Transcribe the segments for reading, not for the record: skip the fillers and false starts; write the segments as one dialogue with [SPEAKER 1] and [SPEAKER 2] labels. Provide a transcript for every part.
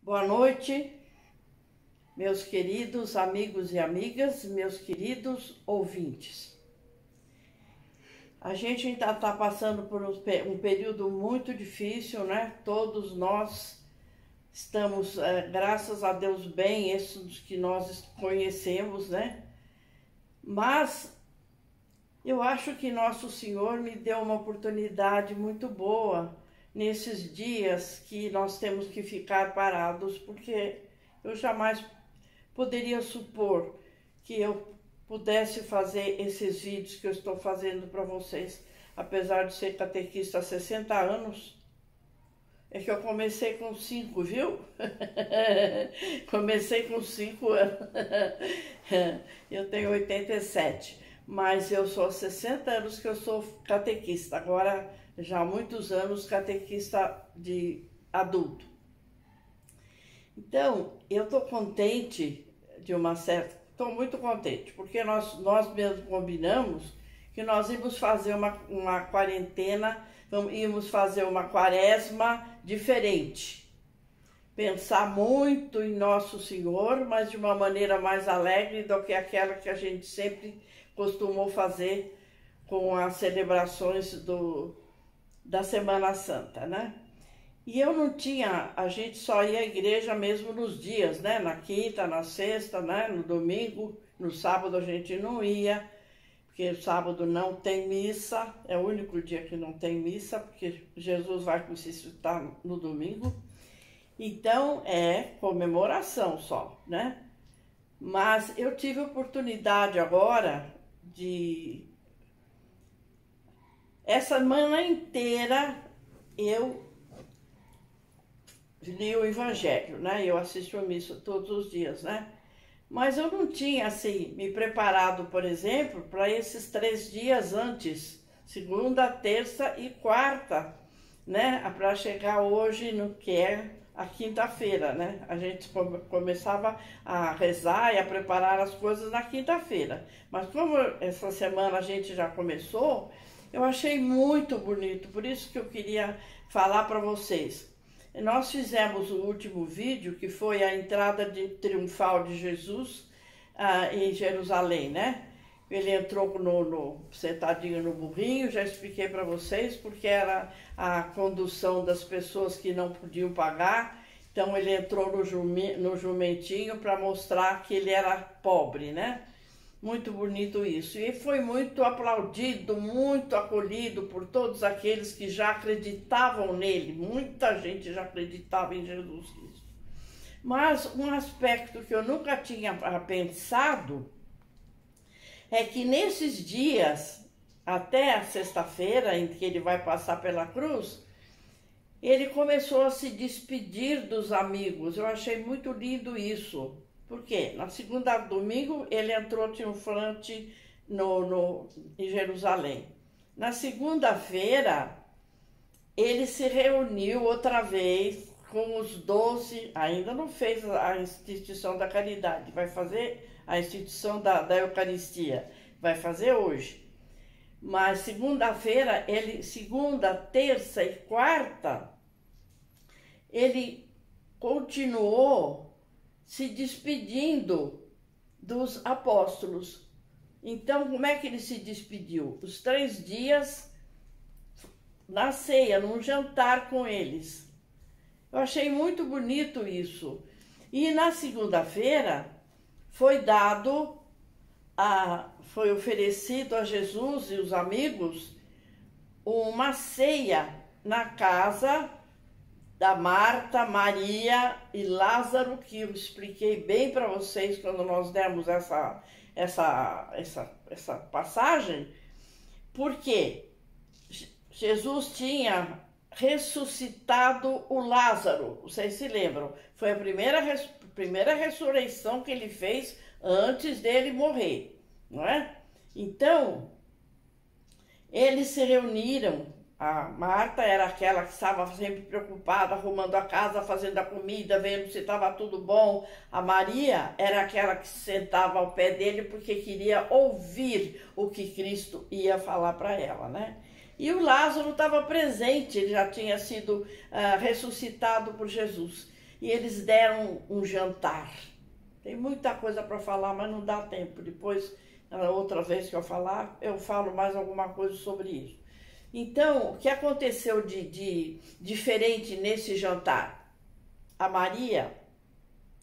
[SPEAKER 1] Boa noite, meus queridos amigos e amigas, meus queridos ouvintes. A gente ainda está passando por um período muito difícil, né? Todos nós estamos, graças a Deus, bem, esses que nós conhecemos, né? Mas eu acho que Nosso Senhor me deu uma oportunidade muito boa nesses dias que nós temos que ficar parados, porque eu jamais poderia supor que eu pudesse fazer esses vídeos que eu estou fazendo para vocês, apesar de ser catequista há 60 anos. É que eu comecei com 5, viu? Comecei com 5 anos. Eu tenho 87, mas eu sou há 60 anos que eu sou catequista. Agora, já há muitos anos, catequista de adulto. Então, eu estou contente estou muito contente, porque nós mesmos combinamos que nós íamos fazer uma quarentena, íamos fazer uma quaresma diferente. Pensar muito em Nosso Senhor, mas de uma maneira mais alegre do que aquela que a gente sempre costumou fazer com as celebrações da Semana Santa, né? E eu não tinha, a gente só ia à igreja mesmo nos dias, né? Na quinta, na sexta, né? No domingo, no sábado a gente não ia, porque sábado não tem missa, é o único dia que não tem missa, porque Jesus vai ressuscitar no domingo. Então é comemoração só, né? Mas eu tive a oportunidade agora de... Essa semana inteira eu li o Evangelho, né? Eu assisto a missa todos os dias, né? Mas eu não tinha, assim, me preparado, por exemplo, para esses 3 dias antes, segunda, terça e quarta, né? Para chegar hoje no que é a quinta-feira, né? A gente começava a rezar e a preparar as coisas na quinta-feira. Mas como essa semana a gente já começou, eu achei muito bonito, por isso que eu queria falar para vocês. Nós fizemos o último vídeo, que foi a entrada triunfal de Jesus em Jerusalém, né? Ele entrou sentadinho no burrinho, já expliquei para vocês, porque era a condução das pessoas que não podiam pagar. Então ele entrou no jumentinho para mostrar que ele era pobre, né? Muito bonito isso. E foi muito aplaudido, muito acolhido por todos aqueles que já acreditavam nele. Muita gente já acreditava em Jesus Cristo. Mas um aspecto que eu nunca tinha pensado é que nesses dias, até a sexta-feira, em que ele vai passar pela cruz, ele começou a se despedir dos amigos. Eu achei muito lindo isso. Por quê? Na segunda domingo ele entrou triunfante em Jerusalém. Na segunda-feira ele se reuniu outra vez com os 12, ainda não fez a instituição da caridade, vai fazer a instituição da Eucaristia, vai fazer hoje. Mas segunda-feira, segunda, terça e quarta, ele continuou se despedindo dos apóstolos. Então, como é que ele se despediu? Os 3 dias na ceia, num jantar com eles. Eu achei muito bonito isso. E na segunda-feira foi oferecido a Jesus e os amigos uma ceia na casa da Marta, Maria e Lázaro, que eu expliquei bem para vocês quando nós demos essa passagem, porque Jesus tinha ressuscitado o Lázaro, vocês se lembram? Foi a primeira ressurreição que ele fez antes dele morrer, não é? Então, eles se reuniram. A Marta era aquela que estava sempre preocupada, arrumando a casa, fazendo a comida, vendo se estava tudo bom. A Maria era aquela que sentava ao pé dele porque queria ouvir o que Cristo ia falar para ela, né? E o Lázaro estava presente, ele já tinha sido ressuscitado por Jesus. e eles deram um jantar. Tem muita coisa para falar, mas não dá tempo. Depois, na outra vez que eu falar, eu falo mais alguma coisa sobre isso. Então, o que aconteceu de diferente nesse jantar? A Maria,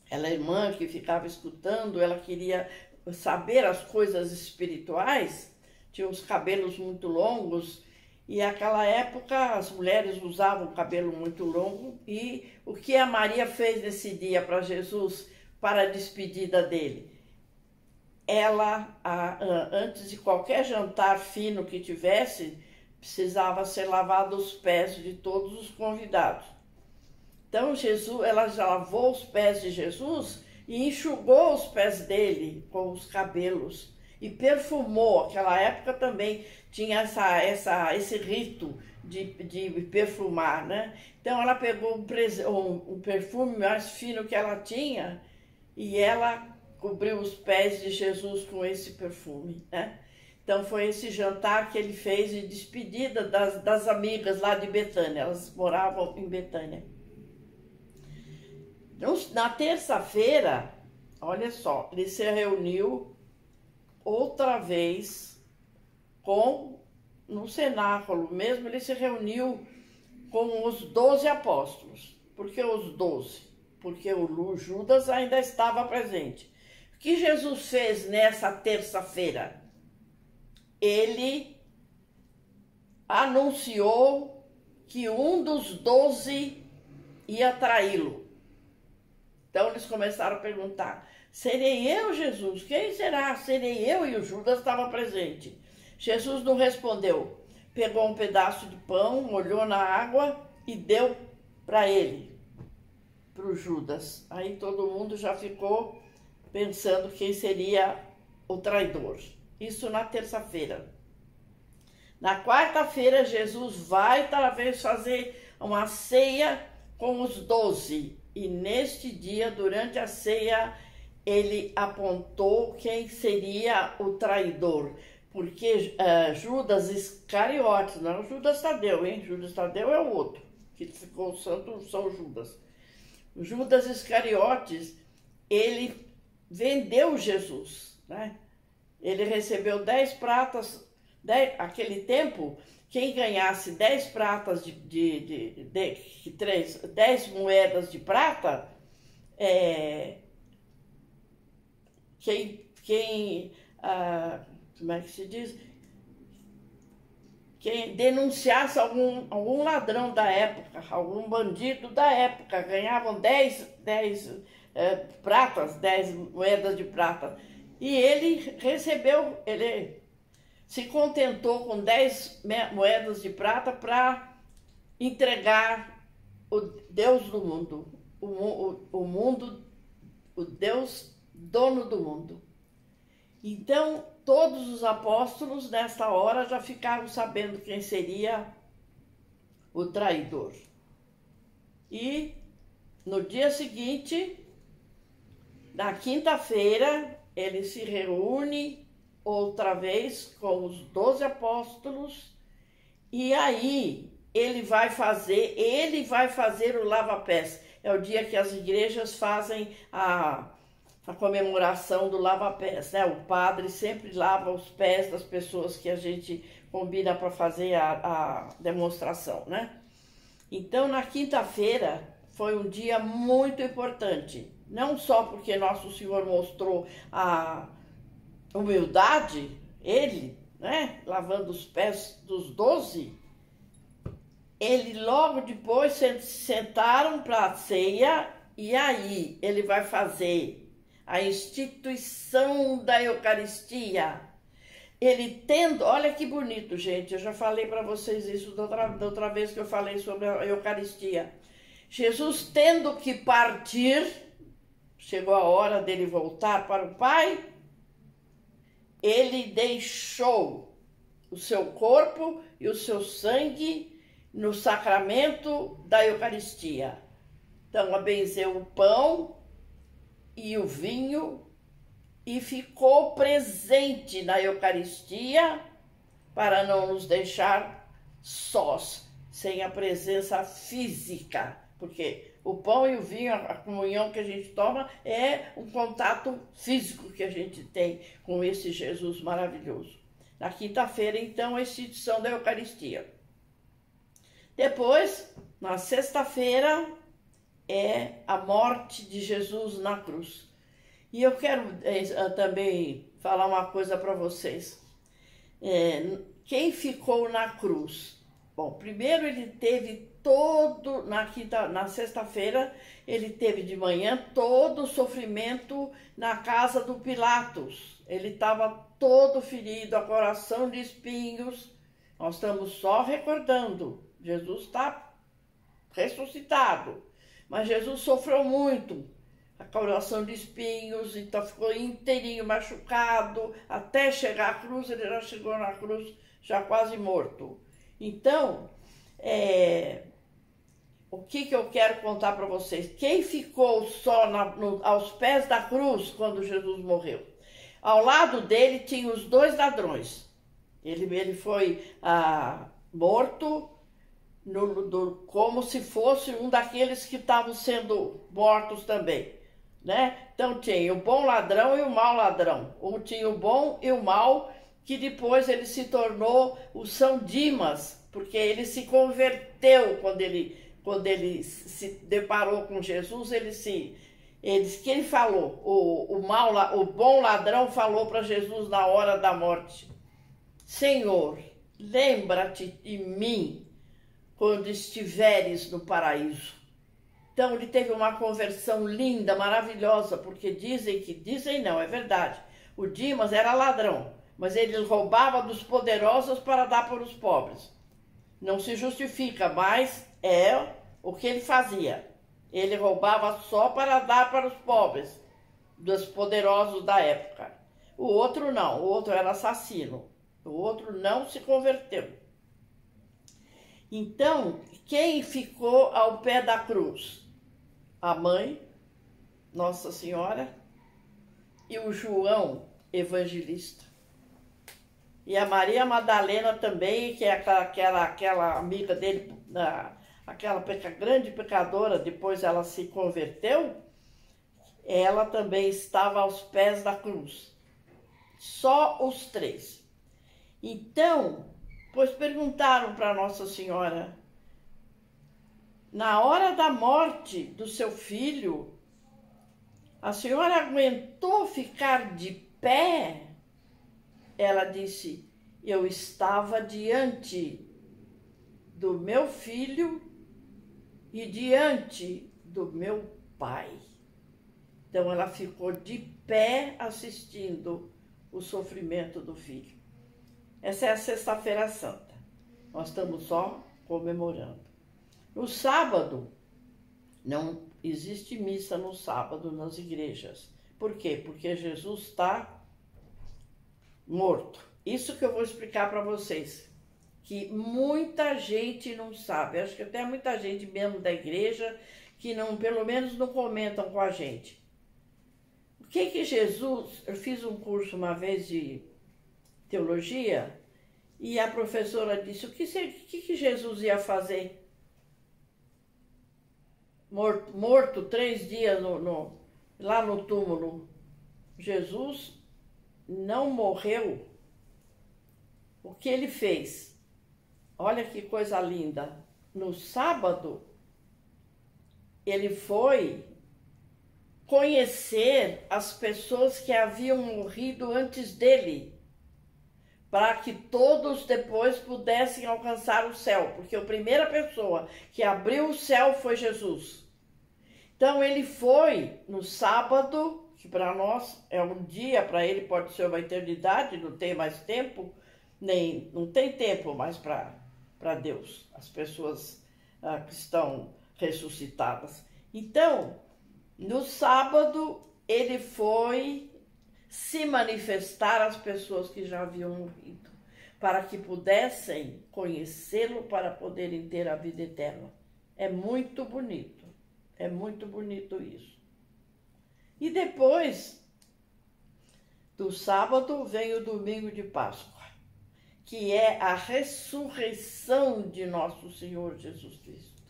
[SPEAKER 1] ela é irmã que ficava escutando, ela queria saber as coisas espirituais, tinha os cabelos muito longos, e naquela época as mulheres usavam cabelo muito longo, e o que a Maria fez nesse dia para Jesus, para a despedida dele? Ela, antes de qualquer jantar fino que tivesse, precisava ser lavado os pés de todos os convidados. Então ela já lavou os pés de Jesus e enxugou os pés dele com os cabelos e perfumou. Naquela época também tinha esse rito de perfumar, né? Então ela pegou um perfume mais fino que ela tinha e ela cobriu os pés de Jesus com esse perfume, né? Então foi esse jantar que ele fez de despedida das amigas lá de Betânia. Elas moravam em Betânia. Na terça-feira, olha só, ele se reuniu outra vez no cenáculo mesmo, ele se reuniu com os 12 apóstolos. Por que os 12? Porque o Judas ainda estava presente. O que Jesus fez nessa terça-feira? Ele anunciou que um dos 12 ia traí-lo. Então eles começaram a perguntar: serei eu, Jesus? Quem será? Serei eu? E o Judas estava presente. Jesus não respondeu. Pegou um pedaço de pão, molhou na água e deu para ele, para o Judas. Aí todo mundo já ficou pensando quem seria o traidor. Isso na terça-feira. Na quarta-feira, Jesus vai talvez fazer uma ceia com os 12. E neste dia, durante a ceia, ele apontou quem seria o traidor. Porque Judas Iscariotes, não é o Judas Tadeu, hein? Judas Tadeu é o outro, que ficou santo São Judas. O Judas Iscariotes, ele vendeu Jesus, né? Ele recebeu 10 pratas, aquele tempo, quem ganhasse 10 pratas 10 moedas de prata, como é que se diz? Quem denunciasse algum ladrão da época, algum bandido da época, ganhavam 10 pratas, 10 moedas de prata. E ele se contentou com 10 moedas de prata para entregar o Deus do mundo, o Deus dono do mundo. Então, todos os apóstolos, nesta hora, já ficaram sabendo quem seria o traidor. E, no dia seguinte, na quinta-feira, ele se reúne outra vez com os 12 apóstolos e aí ele vai fazer o lava-pés. É o dia que as igrejas fazem a comemoração do lava-pés, né? O padre sempre lava os pés das pessoas que a gente combina para fazer a demonstração, né? Então, na quinta-feira foi um dia muito importante, não só porque Nosso Senhor mostrou a humildade, ele, né, lavando os pés dos 12, ele logo depois sentaram para a ceia e aí ele vai fazer a instituição da Eucaristia. Ele olha que bonito, gente, eu já falei para vocês isso da outra vez que eu falei sobre a Eucaristia. Jesus tendo que partir, chegou a hora dele voltar para o Pai, ele deixou o seu corpo e o seu sangue no sacramento da Eucaristia. Então, abenzeu o pão e o vinho e ficou presente na Eucaristia para não nos deixar sós, sem a presença física, porque O pão e o vinho, a comunhão que a gente toma, é um contato físico que a gente tem com esse Jesus maravilhoso. Na quinta-feira, então, a instituição da Eucaristia. Depois, na sexta-feira, é a morte de Jesus na cruz. E eu quero também falar uma coisa para vocês. Quem ficou na cruz? Bom, primeiro ele teve na sexta-feira, ele teve de manhã todo o sofrimento na casa do Pilatos. Ele estava todo ferido, a coração de espinhos. Nós estamos só recordando, Jesus está ressuscitado, mas Jesus sofreu muito, a coração de espinhos, então ficou inteirinho machucado, até chegar à cruz. Ele já chegou na cruz já quase morto. Então, o que eu quero contar para vocês? Quem ficou só aos pés da cruz quando Jesus morreu? Ao lado dele tinha os dois ladrões. Ele foi morto como se fosse um daqueles que estavam sendo mortos também, né? Então tinha o bom ladrão e o mau ladrão. Ou tinha o bom e o mau, que depois ele se tornou o São Dimas, porque ele se converteu quando ele se deparou com Jesus. Ele falou, o bom ladrão falou para Jesus na hora da morte: Senhor, lembra-te de mim quando estiveres no paraíso. Então ele teve uma conversão linda, maravilhosa, porque dizem não, é verdade. O Dimas era ladrão, mas ele roubava dos poderosos para dar para os pobres. Não se justifica, mas é o que ele fazia. Ele roubava só para dar para os pobres, dos poderosos da época. O outro não, o outro era assassino. O outro não se converteu. Então, quem ficou ao pé da cruz? A mãe, Nossa Senhora, e o João Evangelista. E a Maria Madalena também, que é aquela amiga dele, aquela grande pecadora, depois ela se converteu, ela também estava aos pés da cruz. Só os três. Então, pois perguntaram para Nossa Senhora, na hora da morte do seu filho, a senhora aguentou ficar de pé? Ela disse: eu estava diante do meu filho e diante do meu pai. Então ela ficou de pé assistindo o sofrimento do filho. Essa é a Sexta-feira Santa. Nós estamos só comemorando. No sábado, não existe missa no sábado nas igrejas. Por quê? Porque Jesus está morto. Isso que eu vou explicar para vocês, que muita gente não sabe. Acho que até muita gente mesmo da igreja que não, pelo menos não comentam com a gente. O que Jesus... Eu fiz um curso uma vez de teologia e a professora disse: o que Jesus ia fazer? Morto 3 dias lá no túmulo. Jesus não morreu. O que ele fez? Olha que coisa linda. No sábado, ele foi conhecer as pessoas que haviam morrido antes dele, para que todos depois pudessem alcançar o céu, porque a primeira pessoa que abriu o céu foi Jesus. Então ele foi no sábado, que para nós é um dia, para ele pode ser uma eternidade, não tem mais tempo, não tem tempo mais para Deus, as pessoas que estão ressuscitadas. Então, no sábado, ele foi se manifestar às pessoas que já haviam morrido, para que pudessem conhecê-lo, para poderem ter a vida eterna. É muito bonito isso. E depois do sábado vem o domingo de Páscoa, que é a ressurreição de nosso Senhor Jesus Cristo.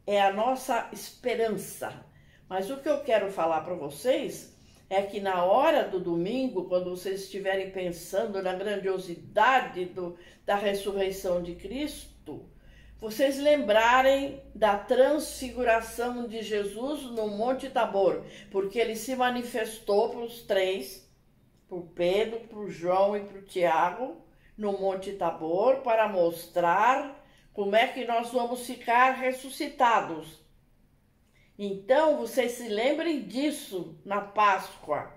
[SPEAKER 1] é a nossa esperança. Mas o que eu quero falar para vocês é que na hora do domingo, quando vocês estiverem pensando na grandiosidade da ressurreição de Cristo, vocês lembrarem da transfiguração de Jesus no Monte Tabor, porque ele se manifestou para os três, para o Pedro, para o João e para o Tiago, no Monte Tabor, para mostrar como é que nós vamos ficar ressuscitados. Então, vocês se lembrem disso na Páscoa,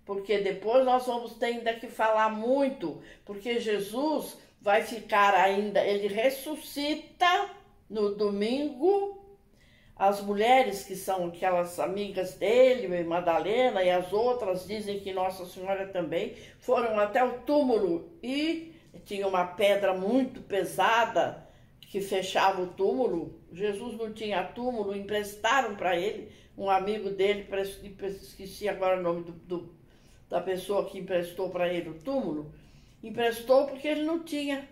[SPEAKER 1] porque depois nós vamos ter ainda que falar muito, porque Jesus vai ficar ainda, ele ressuscita no domingo. As mulheres que são aquelas amigas dele, Madalena e as outras, dizem que Nossa Senhora também foram até o túmulo e tinha uma pedra muito pesada que fechava o túmulo. Jesus não tinha túmulo, emprestaram para ele, um amigo dele, esqueci agora o nome da pessoa que emprestou para ele o túmulo, emprestou porque ele não tinha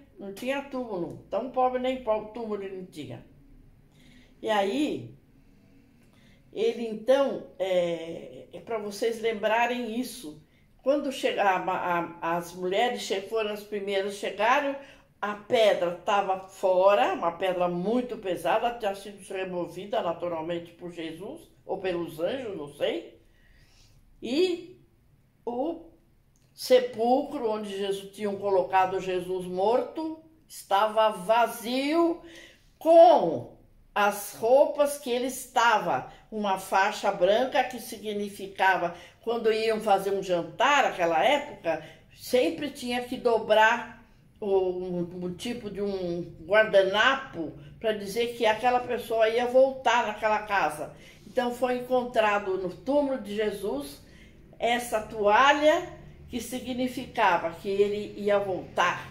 [SPEAKER 1] túmulo, tão pobre nem pobre, túmulo ele não tinha. E aí, ele então, é para vocês lembrarem isso, quando as mulheres foram as primeiras, chegaram, a pedra estava fora, uma pedra muito pesada, tinha sido removida naturalmente por Jesus, ou pelos anjos, não sei. E o sepulcro onde Jesus tinham colocado Jesus morto estava vazio, com as roupas que ele estava, uma faixa branca que significava, quando iam fazer um jantar naquela época, sempre tinha que dobrar um tipo de um guardanapo para dizer que aquela pessoa ia voltar naquela casa. Então foi encontrado no túmulo de Jesus essa toalha que significava que ele ia voltar.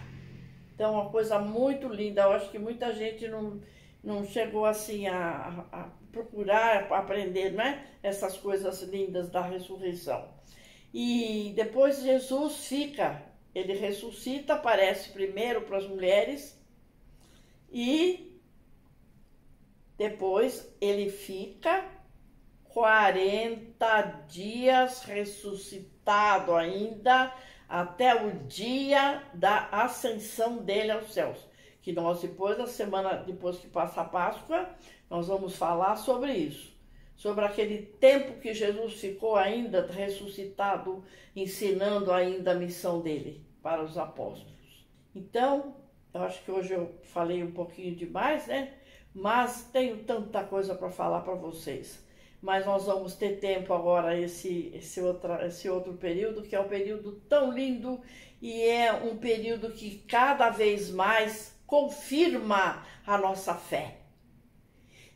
[SPEAKER 1] Então uma coisa muito linda. Eu acho que muita gente não chegou assim a procurar, a aprender, né? Essas coisas lindas da ressurreição. E depois Jesus ele ressuscita, aparece primeiro para as mulheres e depois ele fica 40 dias ressuscitado ainda, até o dia da ascensão dele aos céus. Que nós depois que passa a Páscoa, nós vamos falar sobre isso. Sobre aquele tempo que Jesus ficou ainda ressuscitado, ensinando ainda a missão dele para os apóstolos. Então, eu acho que hoje eu falei um pouquinho demais, né? Mas tenho tanta coisa para falar para vocês. Mas nós vamos ter tempo agora, esse outro período, que é um período tão lindo e é um período que cada vez mais confirma a nossa fé.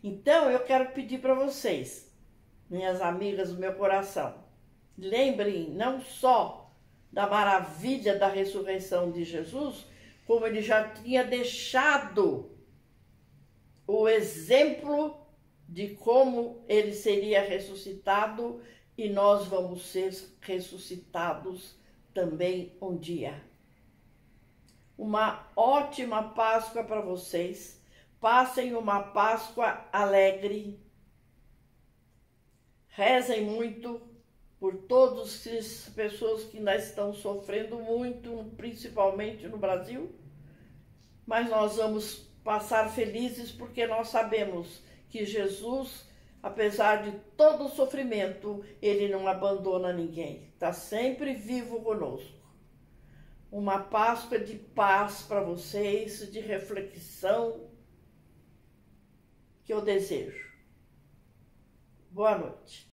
[SPEAKER 1] Então, eu quero pedir para vocês, minhas amigas do meu coração, lembrem não só da maravilha da ressurreição de Jesus, como ele já tinha deixado o exemplo de como ele seria ressuscitado e nós vamos ser ressuscitados também um dia. Uma ótima Páscoa para vocês. Passem uma Páscoa alegre. Rezem muito por todas as pessoas que ainda estão sofrendo muito, principalmente no Brasil. Mas nós vamos passar felizes porque nós sabemos que Jesus, apesar de todo o sofrimento, ele não abandona ninguém. Está sempre vivo conosco. Uma Páscoa de paz para vocês, de reflexão, que eu desejo. Boa noite.